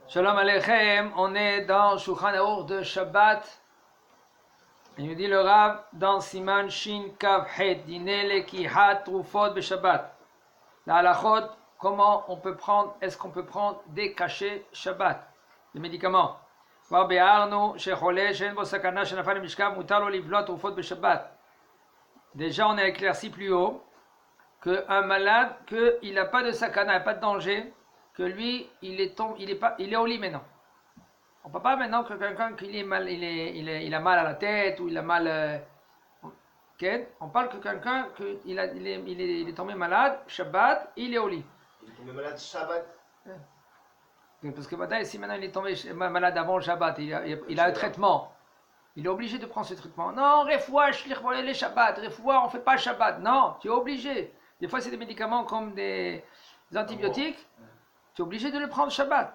Shalom Aleichem, on est dans Shulchan Aruch de Shabbat. Il nous dit le Rav dans Siman Shin Kav Het, Dine Lekihat Trufot be Shabbat. La halachot, comment on peut prendre, est-ce qu'on peut prendre des cachets Shabbat, des médicaments. Var be'arnu shechole she'en bo sakana shenafal mishkav mutar lo livlot trufot be Shabbat. Déjà on a éclairci plus haut qu'un malade, qu'il n'a pas de sakana, pas de danger, que lui, il est au lit maintenant. On ne peut pas maintenant que quelqu'un qui est mal, il a mal à la tête ou il a mal. On parle que quelqu'un il est tombé malade, Shabbat, il est au lit. Il est tombé malade Shabbat. Parce que maintenant, si maintenant il est tombé malade avant le Shabbat, il a un traitement. Il est obligé de prendre ce traitement. Non, refoua, les Shabbat, refoua, on ne fait pas Shabbat. Non, tu es obligé. Des fois, c'est des médicaments comme des antibiotiques. Tu es obligé de le prendre Shabbat.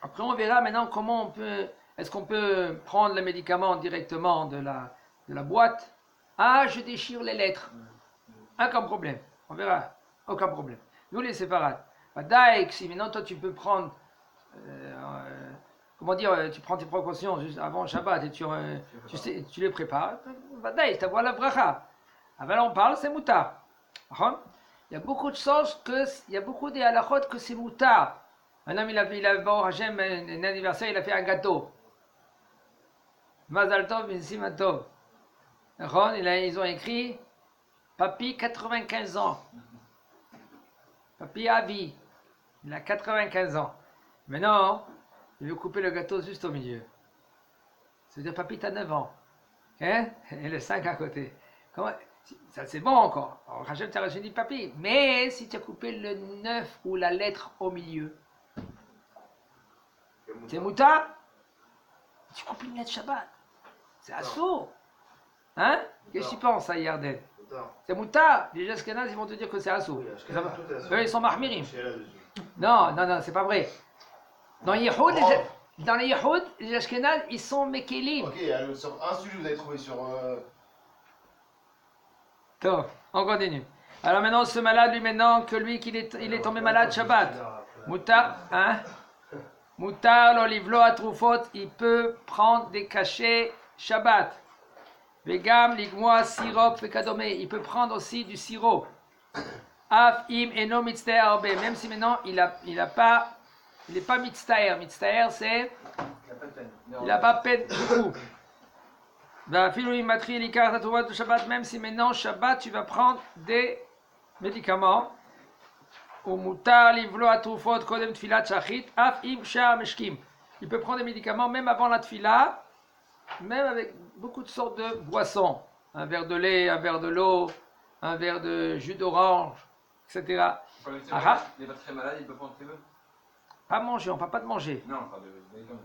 Après, on verra maintenant comment on peut. Est-ce qu'on peut prendre le médicament directement de la boîte? Ah, je déchire les lettres. Aucun problème. On verra. Aucun problème. Nous, les séparades. Daïk, si maintenant toi tu peux prendre. Comment dire, tu prends tes précautions juste avant le Shabbat et tu les prépares. Daïk, tu vois la bracha. Alors on parle, c'est moutar. Il y a beaucoup de choses il y a beaucoup de halachot que c'est moutar. Un homme, il a bon, Hachem, un anniversaire, il a fait un gâteau. Mazal Tov, Binsimat Tov. Ils ont écrit Papy, 95 ans. Papy à vie. Il a 95 ans. Maintenant, il veut couper le gâteau juste au milieu. C'est-à-dire, Papy, t'as 9 ans. Hein? Et le 5 à côté. Comment? Ça, c'est bon encore. Alors, Hachem t'a dit Papy. Mais si tu as coupé le 9 ou la lettre au milieu, c'est mouta. Tu coupes une lettre Shabbat. C'est assaut. Hein? Qu'est-ce que tu penses, ça, Yarden? C'est mouta. Les Ashkenaz, ils vont te dire que c'est assaut. Eux, ils sont mahmirim. Non, c'est pas vrai. Dans les Yehoud, les Ashkenaz, ils sont mekelim. Ok, alors, sur un sujet, vous avez trouvé sur. On continue. Alors maintenant, ce malade, lui, maintenant, que lui, il est tombé malade Shabbat. Mouta, hein? Moutar, l'olivlo à Trufot, il peut prendre des cachets Shabbat. Vegam, ligmoa, sirop, fekadomé, il peut prendre aussi du sirop. Af, im, eno, mitztaer, arbe, même si maintenant il n'est pas mitztaer. Mitztaer, c'est. Il n'a pas peine du coup. Même si maintenant, Shabbat, tu vas prendre des médicaments. Ou mutar livlo atrufot kodem tfilat shachit af im shar meshkim. Il peut prendre des médicaments même avant la tfila, même avec beaucoup de sortes de boissons. Un verre de lait, un verre de l'eau, un verre de jus d'orange, etc. Il n'est pas très malade, il peut prendre ce qu'il veut. Pas manger, on ne parle pas de manger. Non, pas de médicaments.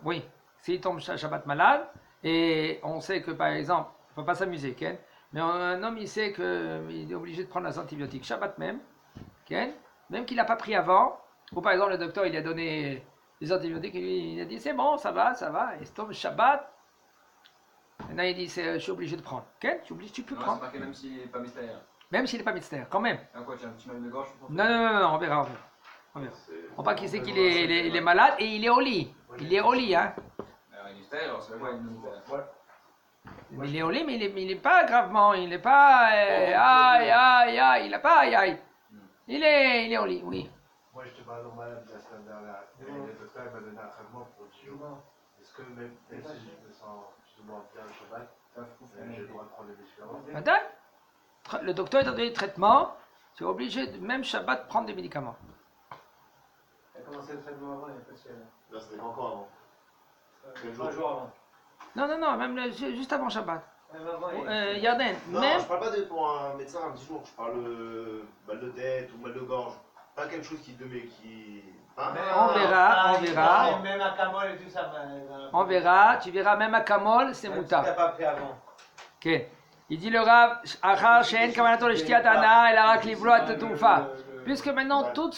Oui, s'il tombe Shabbat malade, et on sait que par exemple, il ne faut pas s'amuser, mais un homme il sait qu'il est obligé de prendre les antibiotiques Shabbat même. Même qu'il n'a pas pris avant, ou par exemple le docteur il a donné des antibiotiques et lui il a dit c'est bon, ça va, et c'est tombe Shabbat. Maintenant il dit je suis obligé de prendre. Tu peux prendre. C'est marqué même s'il n'est pas mystère. Même s'il n'est pas mystère, quand même. Ah quoi, tu as un petit mal de gorge? Non, on verra. On voit qu'il sait qu'il est malade et il est au lit. Il est au lit, hein. Alors il est mystère, alors c'est quoi une mystère? Il est au lit, mais il n'est pas gravement, il n'est pas aïe, il n'a pas aïe. Il est au lit, oui. Moi, j'étais pas malade la semaine dernière. Et le docteur m'a donné un traitement pour 10 jours. Est-ce que même si je me sens plus ou moins bien le Shabbat, j'ai le droit de prendre des médicaments? Madame, le docteur t'a donné le traitement, tu es obligé, même Shabbat, de prendre des médicaments. Il a commencé le traitement avant, il n'y a pas de ciel. Là, c'était encore avant. Quel 3 jours avant. Non, même juste avant Shabbat. Même avant, Yarden, Non, même. je parle pas pour un médecin un petit jour, je parle mal de tête ou mal de gorge. Pas quelque chose qui te met qui. Hein? On verra. Même à Kamol et tout ça. On verra, tu verras, même à Kamol, c'est Même mouta. si t'as pas pris avant. Ok. Il dit le Rav, Achar Shein Kavanato le Shtiat Ana, El Arak Livlo at Toufa. Puisque maintenant, toute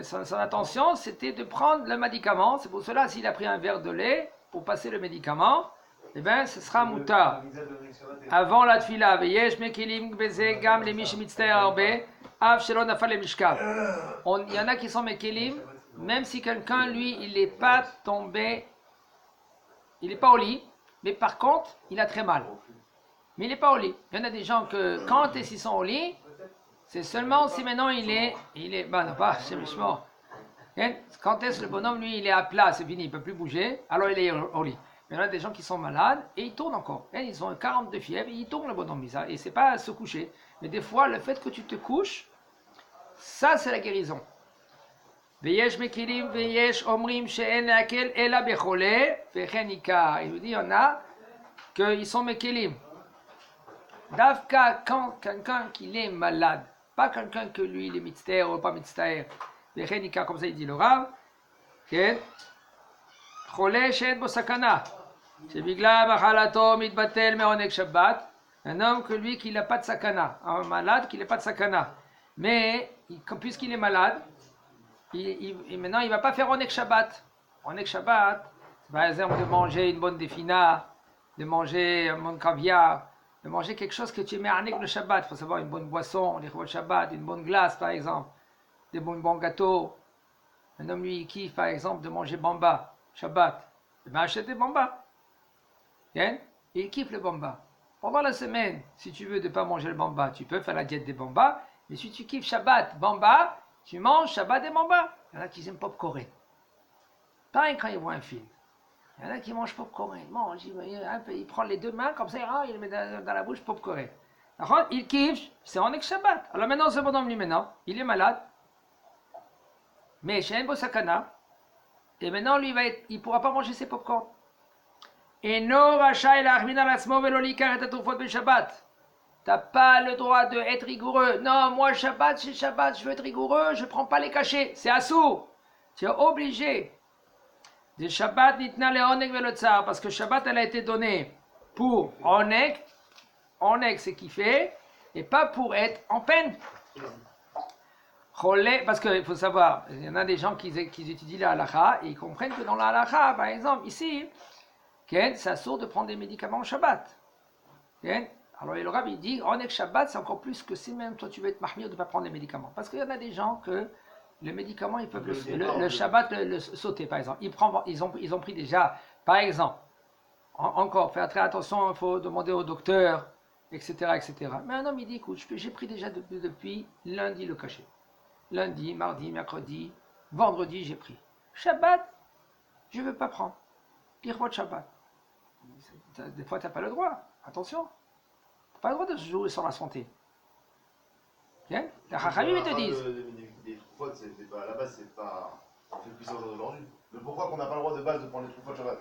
son attention, c'était de prendre le médicament. C'est pour cela, s'il a pris un verre de lait pour passer le médicament, eh bien, ce sera moutar. Avant la tfila, veyesh mekilim beze gam le mish mitzter arbe, av shelo nafal le mishkav. Il y en a qui sont mekilim, même si quelqu'un, lui, il n'est pas tombé, il n'est pas au lit, mais par contre, il a très mal. Mais il n'est pas au lit. Il y en a des gens que, quand ils sont au lit, c'est seulement si maintenant il est, bah non pas, c'est mort. Quand est-ce que le bonhomme, lui, il est à plat, c'est fini, il ne peut plus bouger, alors il est au lit. Mais il y en a des gens qui sont malades et ils tournent encore. Ils ont 40 de fièvre et ils tournent le bonhomme, et c'est pas à se coucher. Mais des fois, le fait que tu te couches, ça c'est la guérison. Veyesh mekilim, veyesh omrim she'en lakel ela bechole, vechen ikar. Il nous dit, il y en a qu'ils sont mekilim. Davka, quand quelqu'un qui est malade, pas quelqu'un que lui, il est mitzter ou pas mitzter, vechen ikar, comme ça il dit le Rav, chole she'en bo sakana, shebigla machalato mitbatel me'onek shabbat, un homme que lui, qui n'a pas de sakana, un malade qui n'a pas de sakana, mais puisqu'il est malade, maintenant, il ne va pas faire Onek Shabbat. Onek Shabbat, c'est par exemple de manger une bonne défina, de manger un bon caviar, de manger quelque chose que tu mets à le Shabbat. Il faut savoir une bonne boisson, les Shabbat, une bonne glace par exemple, des bons gâteaux. Un homme, lui, il kiffe par exemple de manger bamba, Shabbat. Il va acheter des bamba. Et il kiffe le bamba. Pendant la semaine, si tu veux ne pas manger le bamba, tu peux faire la diète des bambas. Mais si tu kiffes Shabbat, bamba, tu manges Shabbat et bamba. Il y en a qui aiment popcorn. Pareil quand ils voient un film. Il y en a qui mangent popcorn. Ils mangent, il prend les deux mains comme ça, il les met dans la bouche popcorn. Alors, il kiffe, c'est en Shabbat. Alors maintenant, ce bonhomme, lui, maintenant, il est malade. Mais chez un sakana. Et maintenant, lui, il ne pourra pas manger ses popcorn. Et no rachai l'armina lasmo velolikar et atufot be Shabbat. T'as pas le droit d'être rigoureux. Non, moi, Shabbat, c'est Shabbat, je veux être rigoureux, je ne prends pas les cachets. C'est assourd. Tu es obligé. De Shabbat, nitna le onek velotzar, parce que Shabbat, elle a été donnée pour onek. Onek, c'est kiffer, et pas pour être en peine. Parce qu'il faut savoir, il y en a des gens qui étudient la halakha, et ils comprennent que dans la halakha, par exemple, ici, c'est assourd de prendre des médicaments au Shabbat. Alors le Rav il dit, Onek Shabbat, c'est encore plus que si même toi tu veux être mahmir de ne pas prendre les médicaments. Parce qu'il y en a des gens que les médicaments, ils peuvent le Shabbat le sauter, par exemple. Ils ont pris déjà, par exemple, encore, faire très attention, il faut demander au docteur, etc., etc. Mais un homme, il dit, écoute, j'ai pris déjà depuis lundi le cachet. Lundi, mardi, mercredi, vendredi, j'ai pris. Shabbat, je ne veux pas prendre. Pirvot Shabbat. Des fois, tu n'as pas le droit. Attention. Pas le droit de se jouer sur la santé. Bien? Les Chachamim te disent. Les troufottes, à la base, c'est pas fait depuis 100 ans d'aujourd'hui. Mais pourquoi qu'on n'a pas le droit de base de prendre les troufottes Shabbat?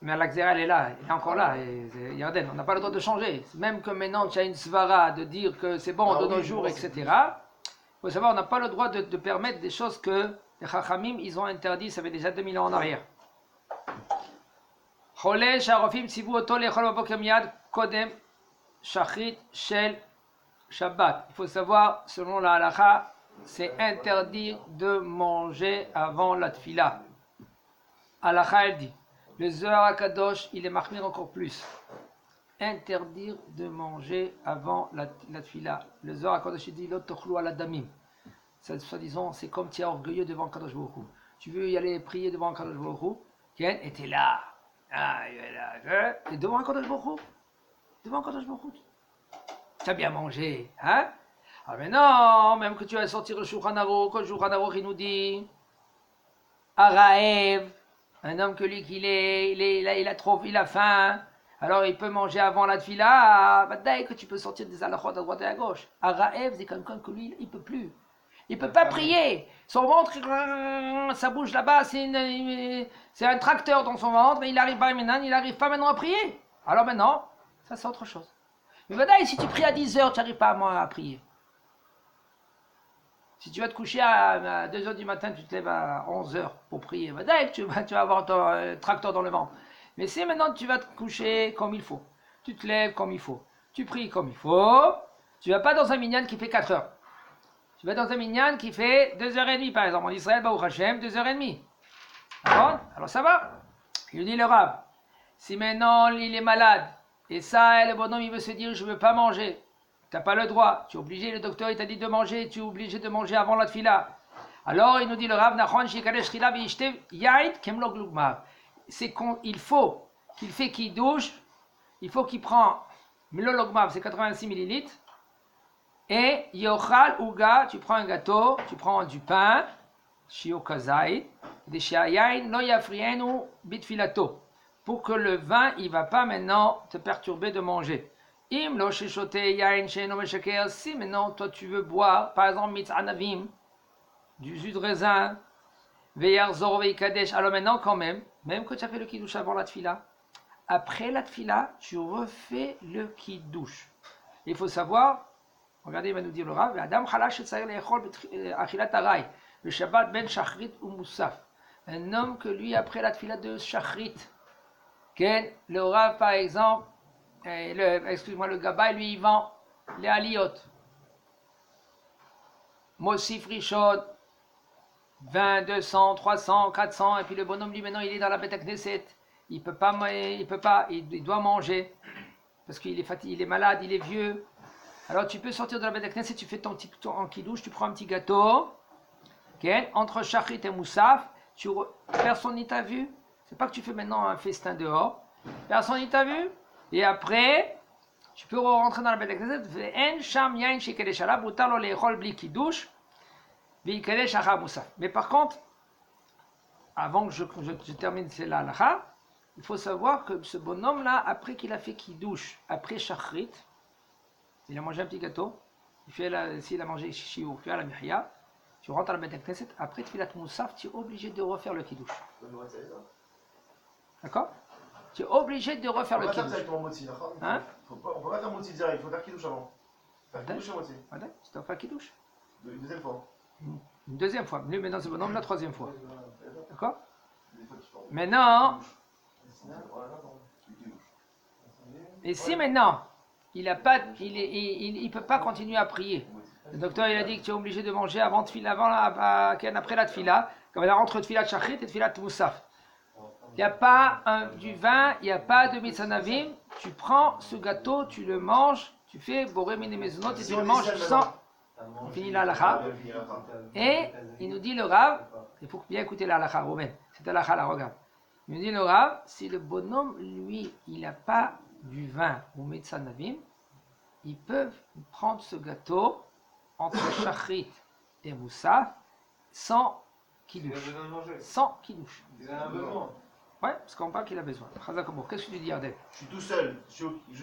Mais la Xéra, elle est là, elle est encore là. Yarden, on n'a pas le droit de changer. Même que maintenant, tu as une svara de dire que c'est bon de nos jours, etc. Il faut savoir, on n'a pas le droit de permettre des choses que les Chachamim, ils ont interdit, ça fait déjà 2000 ans en arrière. Cholé, Sharofim, Tzivu, Oto, Lechol, Babokem, Yad, Kodem, Shachrit Shel Shabbat. Il faut savoir, selon la halakha, c'est interdit de manger avant la tfila. Halakha, elle dit, le Zohar HaKadosh, il est marqué encore plus. Interdire de manger avant la tfila. Le Zohar HaKadosh, il dit, l'ot tochlu ala damim. Soi-disant, c'est comme tu es orgueilleux devant Kadosh Baruch Hu. Tu veux y aller prier devant Kadosh Baruch Hu, et tu es là. Et devant Kadosh Baruch Hu. Devant Kadosh Baruch Hu. Tu as bien mangé, hein? Ah mais non, même que tu vas sortir le Shulchan Aruch, le Shulchan Aruch il nous dit Araev, un homme que lui il a faim, alors il peut manger avant la tfila, dès que tu peux sortir des halachot à droite et à gauche. Araev, c'est quelqu'un que lui, il peut plus. Il peut pas prier. Son ventre, ça bouge là-bas, c'est un tracteur dans son ventre, mais il n'arrive pas maintenant à prier. Alors maintenant, ça c'est autre chose. Mais maintenant, si tu pries à 10 heures, tu n'arrives pas à prier. Si tu vas te coucher à 2 heures du matin, tu te lèves à 11 heures pour prier. Tu vas avoir ton tracteur dans le ventre. Mais si maintenant tu vas te coucher comme il faut, tu te lèves comme il faut, tu pries comme il faut, tu ne vas pas dans un minyan qui fait 4 heures. Tu vas dans un minyan qui fait 2h30 par exemple. En Israël, Baruch Hashem, 2h30. Alors ça va. Il dit le Rav. Si maintenant il est malade, et ça, le bonhomme il veut se dire je ne veux pas manger, tu n'as pas le droit, tu es obligé, le docteur il t'a dit de manger, tu es obligé de manger avant la tfila. Alors il nous dit le Rav Nachon, c'est qu'il faut qu'il fait qu'il douche, il faut qu'il prend Milologmav, c'est 86 millilitres, et Yochal Uga, tu prends un gâteau, tu prends du pain, Shio Kazai, des Shiayain, no yafrienu bitfilato, pour que le vin, il ne va pas maintenant te perturber de manger. Im lo sheshote yain sheno meshaker, si maintenant toi tu veux boire, par exemple, mitzanavim, du jus de raisin, veyarzor veikadesh, alors maintenant quand même que tu as fait le kiddush avant la tfila, après la tfila, tu refais le kiddush. Il faut savoir, regardez, il va nous dire le Rav, Adam chalash etzayir le'echol achilat haray, le Shabbat ben shachrit ou moussaf. Un homme que lui, après la tfila de shachrit, le Rav par exemple, le Gabay, lui, il vend les aliyot. Mosif Rishon, 20, 200, 300, 400, et puis le bonhomme, lui, maintenant, il est dans la Beth Knesset. Il doit manger, parce qu'il est fatigué, il est malade, il est vieux. Alors tu peux sortir de la Beth Knesset, tu fais ton petit en kidouche, tu prends un petit gâteau, entre Shachrit et Moussaf, personne n'y t'a vu. C'est pas que tu fais maintenant un festin dehors, personne n'y t'a vu. Et après, tu peux rentrer dans la Beth Knesset, mais par contre, avant que je termine c'est la halakha, il faut savoir que ce bonhomme-là, après qu'il a fait kiddush, après shachrit, il a mangé un petit gâteau, s'il a mangé shiur, tu as la mihya, tu rentres à la Beth Knesset, après tfilat moussaf, tu es obligé de refaire le kiddush. D'accord? Tu es obligé de refaire le kiddush. On peut pas faire moti direct, il faut faire kiddush avant. Faire kiddush à moitié. Tu dois faire kiddush. Une deuxième fois. Une deuxième fois. Lui, maintenant, ce bonhomme, la troisième fois. D'accord? Maintenant, et si maintenant, il ne peut pas continuer à prier. Le docteur, il a dit que tu es obligé de manger après la tfila, comme il a entre tfilat shachrit et tfilat moussaf. Il n'y a pas du vin, il n'y a pas de mitzanavim. Tu prends ce gâteau, tu le manges, tu fais boré mine mezonot et tu le manges sans. On finit la halakha. Et il nous dit le Rav, il faut bien écouter la halakha, Romain. C'est la halakha, là, regarde. Il nous dit le Rav, si le bonhomme, lui, il n'a pas du vin ou mitzanavim, ils peuvent prendre ce gâteau entre shachrit et moussaf sans kiddush. Sans kiddush. Il en a besoin. Ouais, parce qu'on parle qu'il a besoin. Qu'est-ce que tu dis, Ardel? Je suis tout seul.